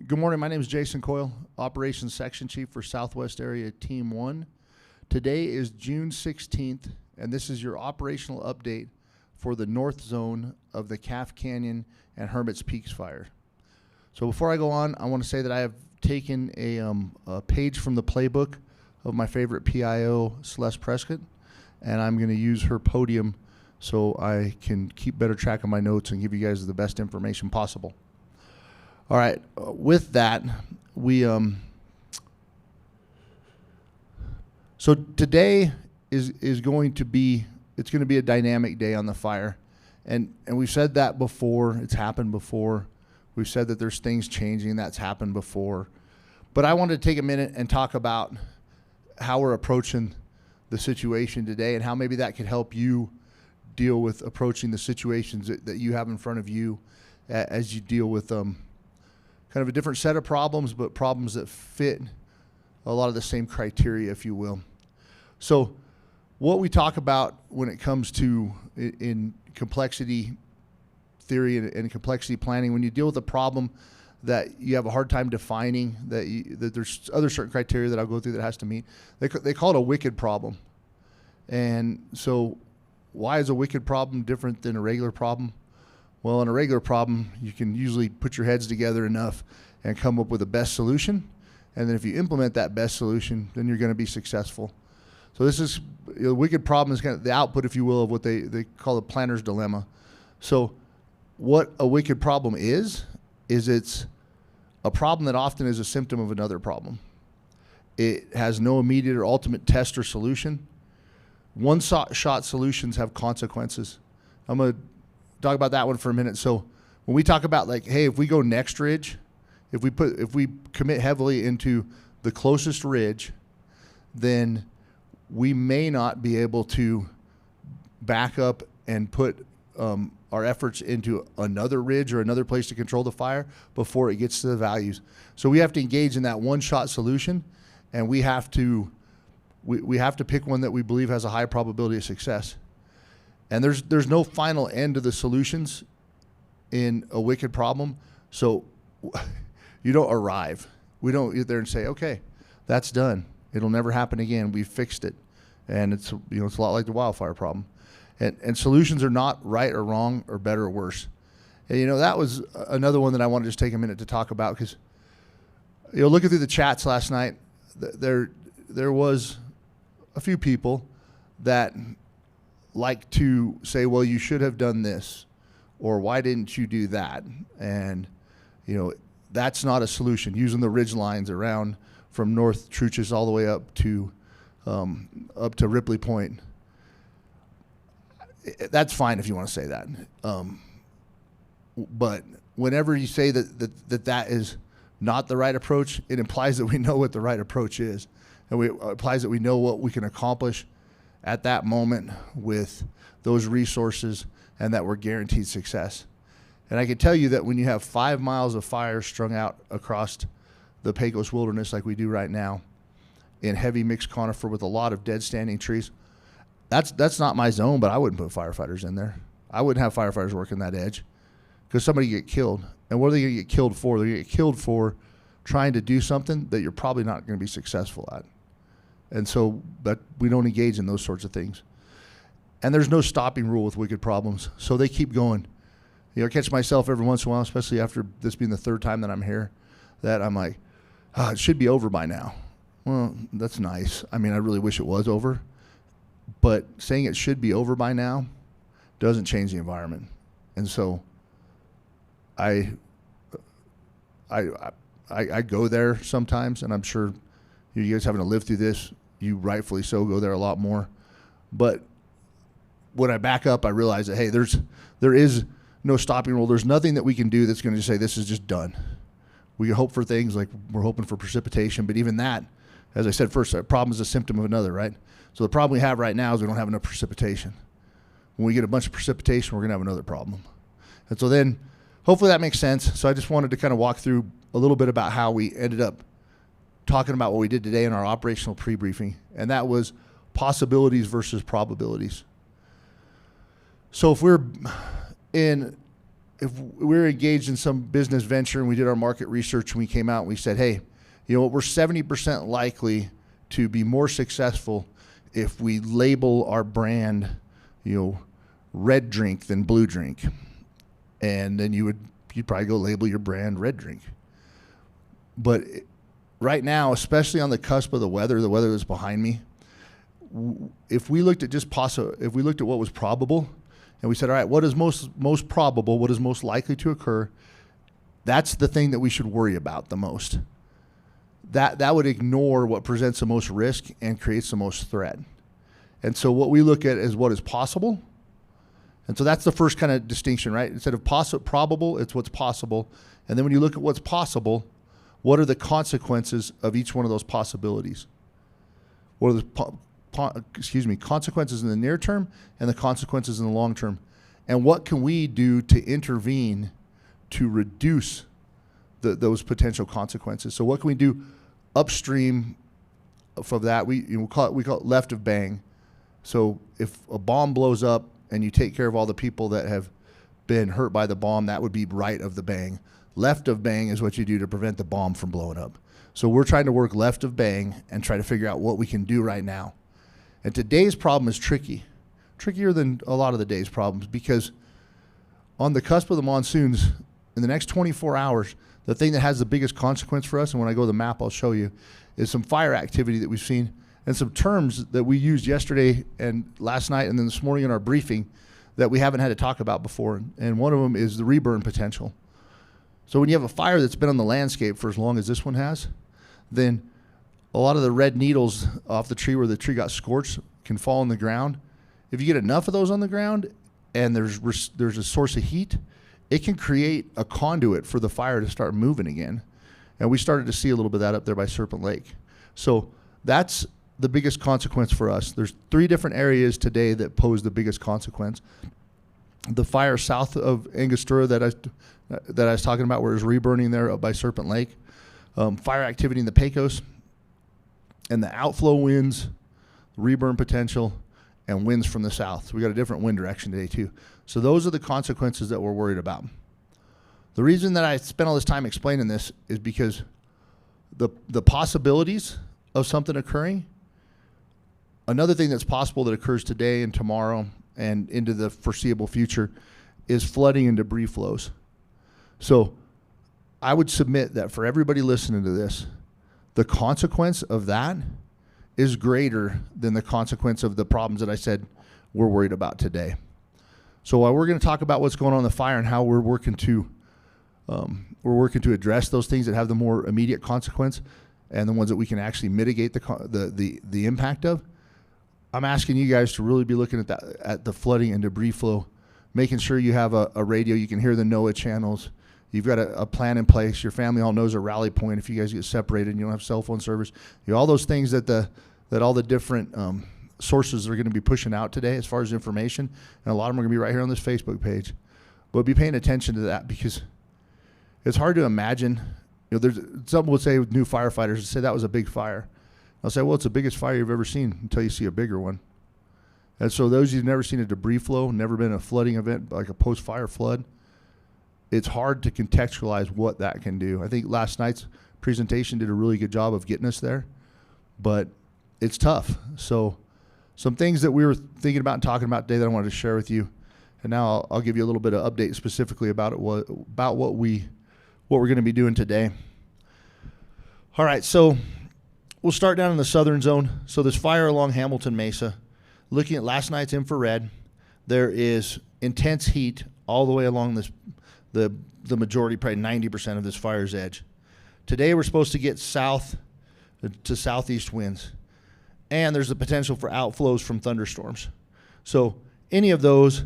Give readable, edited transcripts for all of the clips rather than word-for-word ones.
Good morning. My name is Jason Coyle, Operations Section Chief for Southwest Area Team 1. Today is June 16th, and this is your operational update for the north zone of the Calf Canyon and Hermits Peaks fire. So before I go on, I want to say that I have taken a page from the playbook of my favorite PIO, Celeste Prescott, and I'm going to use her podium so I can keep better track of my notes and give you guys the best information possible. All right, with that, so today is going to be, it's going to be a dynamic day on the fire. And we've said that before, it's happened before. We've said that there's things changing, that's happened before. But I wanted to take a minute and talk about how we're approaching the situation today and how maybe that could help you deal with approaching the situations that you have in front of you as you deal with kind of a different set of problems, but problems that fit a lot of the same criteria, if you will. So what we talk about when it comes to in complexity theory and complexity planning, when you deal with a problem that you have a hard time defining, that there's other certain criteria that I'll go through that has to meet, they call it a wicked problem. And so why is a wicked problem different than a regular problem? Well, in a regular problem, you can usually put your heads together enough and come up with the best solution. And then if you implement that best solution, then you're going to be successful. So this is, the wicked problem is kind of the output, if you will, of what they call the planner's dilemma. So what a wicked problem is it's a problem that often is a symptom of another problem. It has no immediate or ultimate test or solution. One-shot solutions have consequences. I'm going to talk about that one for a minute. So when we talk about like, hey, if we go next ridge, if we commit heavily into the closest ridge, then we may not be able to back up and put our efforts into another ridge or another place to control the fire before it gets to the values. So we have to engage in that one-shot solution, and we have to pick one that we believe has a high probability of success. And there's no final end to the solutions in a wicked problem. So you don't arrive. We don't get there and say, okay, that's done. It'll never happen again. We fixed it. And it's a lot like the wildfire problem. And solutions are not right or wrong or better or worse. And that was another one that I want to just take a minute to talk about, because looking through the chats last night, there was a few people that like to say, well, you should have done this, or why didn't you do that? And that's not a solution. Using the ridge lines around from North Truches all the way up to Ripley Point, that's fine if you want to say that. But whenever you say that is not the right approach, it implies that we know what the right approach is, and it implies that we know what we can accomplish at that moment with those resources, and that we're guaranteed success. And I can tell you that when you have 5 miles of fire strung out across the Pecos wilderness like we do right now, in heavy mixed conifer with a lot of dead standing trees, that's not my zone, but I wouldn't put firefighters in there. I wouldn't have firefighters working that edge, because somebody get killed. And what are they going to get killed for? They're going to get killed for trying to do something that you're probably not going to be successful at. And so but we don't engage in those sorts of things. And there's no stopping rule with wicked problems. So they keep going. I catch myself every once in a while, especially after this being the third time that I'm here, that I'm like, it should be over by now. Well, that's nice. I mean, I really wish it was over. But saying it should be over by now doesn't change the environment. And so I go there sometimes, and I'm sure you guys having to live through this, you rightfully so go there a lot more. But when I back up, I realize that, hey, there is no stopping rule. There's nothing that we can do that's going to say this is just done. We can hope for things like we're hoping for precipitation, but even that, as I said first, a problem is a symptom of another, right? So the problem we have right now is we don't have enough precipitation. When we get a bunch of precipitation, we're going to have another problem. And so then hopefully that makes sense. So I just wanted to kind of walk through a little bit about how we ended up talking about what we did today in our operational pre-briefing, and that was possibilities versus probabilities. So if we're in if we were engaged in some business venture and we did our market research and we came out and we said, hey, you know what, we're 70% likely to be more successful if we label our brand, you know, red drink than blue drink. And then you'd probably go label your brand red drink. But right now, especially on the cusp of the weather that's behind me, if we looked at if we looked at what was probable, and we said, all right, what is most probable, what is most likely to occur, that's the thing that we should worry about the most. That would ignore what presents the most risk and creates the most threat. And so what we look at is what is possible. And so that's the first kind of distinction, right? Instead of probable, it's what's possible. And then when you look at what's possible, what are the consequences of each one of those possibilities? What are the consequences in the near term and the consequences in the long term? And what can we do to intervene to reduce those potential consequences? So what can we do upstream from that? We call it left of bang. So if a bomb blows up and you take care of all the people that have been hurt by the bomb, that would be right of the bang. Left of bang is what you do to prevent the bomb from blowing up. So we're trying to work left of bang and try to figure out what we can do right now. And today's problem is trickier than a lot of the day's problems, because on the cusp of the monsoons, in the next 24 hours, the thing that has the biggest consequence for us, and when I go to the map I'll show you, is some fire activity that we've seen and some terms that we used yesterday and last night and then this morning in our briefing that we haven't had to talk about before. And one of them is the reburn potential. So when you have a fire that's been on the landscape for as long as this one has, then a lot of the red needles off the tree where the tree got scorched can fall on the ground. If you get enough of those on the ground and there's a source of heat, it can create a conduit for the fire to start moving again. And we started to see a little bit of that up there by Serpent Lake. So that's the biggest consequence for us. There's 3 different areas today that pose the biggest consequence. The fire south of Angostura that I was talking about, where it's reburning there up by Serpent Lake, fire activity in the Pecos, and the outflow winds, reburn potential, and winds from the south. So we got a different wind direction today too. So those are the consequences that we're worried about. The reason that I spent all this time explaining this is because the possibilities of something occurring, another thing that's possible that occurs today and tomorrow and into the foreseeable future, is flooding and debris flows. So I would submit that for everybody listening to this, the consequence of that is greater than the consequence of the problems that I said we're worried about today. So while we're going to talk about what's going on in the fire and how we're working to address those things that have the more immediate consequence and the ones that we can actually mitigate the impact of, I'm asking you guys to really be looking at the flooding and debris flow, making sure you have a radio, you can hear the NOAA channels, you've got a plan in place, your family all knows a rally point if you guys get separated and you don't have cell phone service, all those things that all the different sources are going to be pushing out today as far as information, and a lot of them are going to be right here on this Facebook page. But be paying attention to that, because it's hard to imagine. There's some would say with new firefighters say that was a big fire. I'll say, well, it's the biggest fire you've ever seen until you see a bigger one. And so those who've never seen a debris flow, never been a flooding event like a post-fire flood, it's hard to contextualize what that can do. I think last night's presentation did a really good job of getting us there, but it's tough. So some things that we were thinking about and talking about today that I wanted to share with you, and now I'll give you a little bit of update specifically about it, about what we're going to be doing today. All right, so we'll start down in the southern zone. So this fire along Hamilton Mesa, looking at last night's infrared, there is intense heat all the way along the majority, probably 90% of this fire's edge. Today we're supposed to get south to southeast winds, and there's the potential for outflows from thunderstorms. So any of those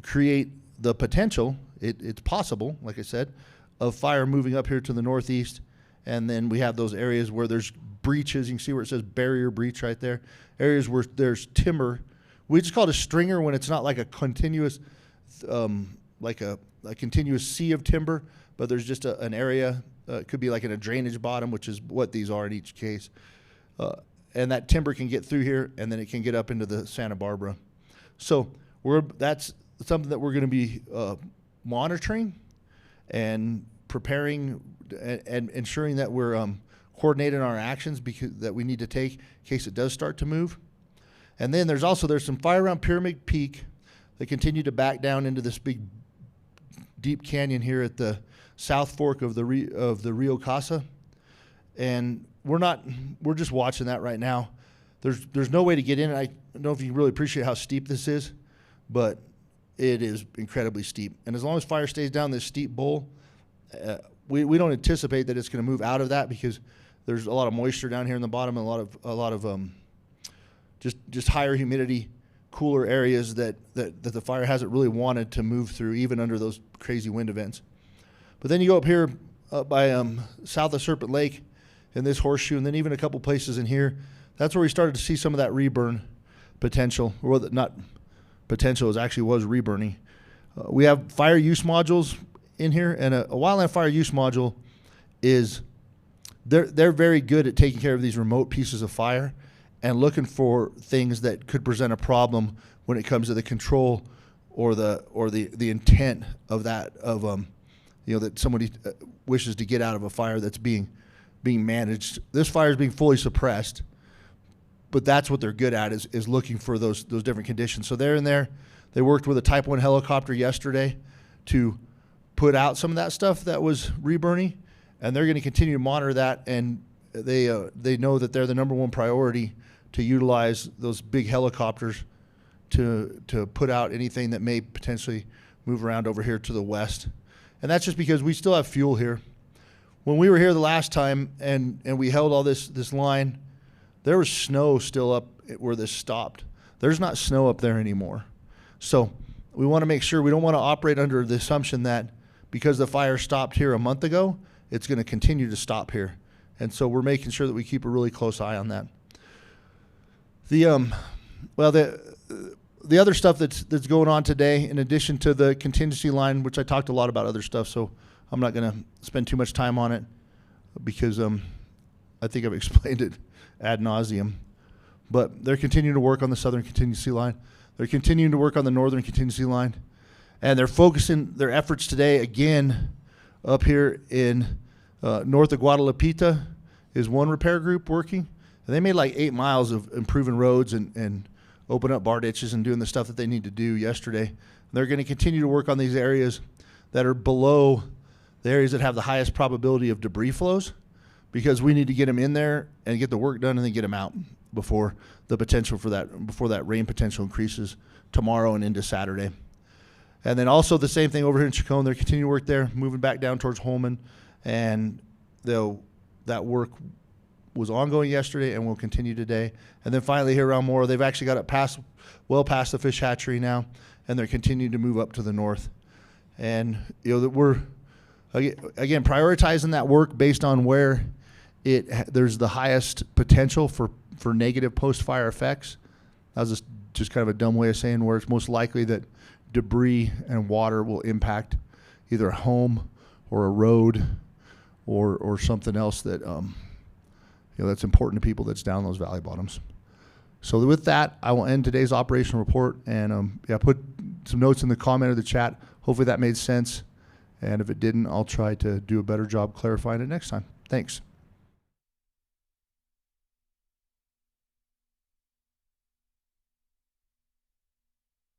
create the potential, it's possible, like I said, of fire moving up here to the northeast. And then we have those areas where there's breaches. You can see where it says barrier breach right there. Areas where there's timber. We just call it a stringer when it's not like a continuous, like a continuous sea of timber, but there's just an area. It could be like in a drainage bottom, which is what these are in each case. And that timber can get through here, and then it can get up into the Santa Barbara. So that's something that we're going to be monitoring and preparing and ensuring that we're coordinating our actions that we need to take in case it does start to move. And then there's some fire around Pyramid Peak that continue to back down into this big deep canyon here at the South Fork of the Rio Casa. And we're just watching that right now. There's no way to get in. I don't know if you really appreciate how steep this is, but it is incredibly steep. And as long as fire stays down this steep bowl, we don't anticipate that it's going to move out of that, because there's a lot of moisture down here in the bottom and a lot of just higher humidity, cooler areas that the fire hasn't really wanted to move through, even under those crazy wind events. But then you go up here by south of Serpent Lake in this horseshoe, and then even a couple places in here. That's where we started to see some of that reburn potential, or not potential, it actually was reburning. We have fire use modules in here, and a wildland fire use module is they're very good at taking care of these remote pieces of fire and looking for things that could present a problem when it comes to the control or the intent of that that somebody wishes to get out of a fire that's being managed. This fire is being fully suppressed, but that's what they're good at is looking for those different conditions. So they're in there. They worked with a Type 1 helicopter yesterday to put out some of that stuff that was reburning, and they're going to continue to monitor that. And they know that they're the number one priority to utilize those big helicopters to put out anything that may potentially move around over here to the west. And that's just because we still have fuel here. When we were here the last time and we held all this line, there was snow still up where this stopped. There's not snow up there anymore. So we want to make sure we don't want to operate under the assumption that because the fire stopped here a month ago, it's going to continue to stop here. And so we're making sure that we keep a really close eye on that. The other stuff that's going on today, in addition to the contingency line, which I talked a lot about other stuff, so I'm not going to spend too much time on it because I think I've explained it ad nauseum. But they're continuing to work on the southern contingency line. They're continuing to work on the northern contingency line. And they're focusing their efforts today again up here in north of Guadalupita is one repair group working. And they made like 8 miles of improving roads and open up bar ditches and doing the stuff that they need to do yesterday. They're going to continue to work on these areas that are below the areas that have the highest probability of debris flows, because we need to get them in there and get the work done and then get them out before that rain potential increases tomorrow and into Saturday. And then also the same thing over here in Chacon. They're continuing to work there, moving back down towards Holman, and that work was ongoing yesterday and will continue today. And then finally here around Mora, they've actually got it well past the fish hatchery now, and they're continuing to move up to the north. And that we're again prioritizing that work based on where there's the highest potential for negative post-fire effects. That was just kind of a dumb way of saying where it's most likely that debris and water will impact either a home or a road or something else that that's important to people that's down those valley bottoms. So with that, I will end today's operational report and put some notes in the comment or the chat. Hopefully that made sense. And if it didn't, I'll try to do a better job clarifying it next time. Thanks.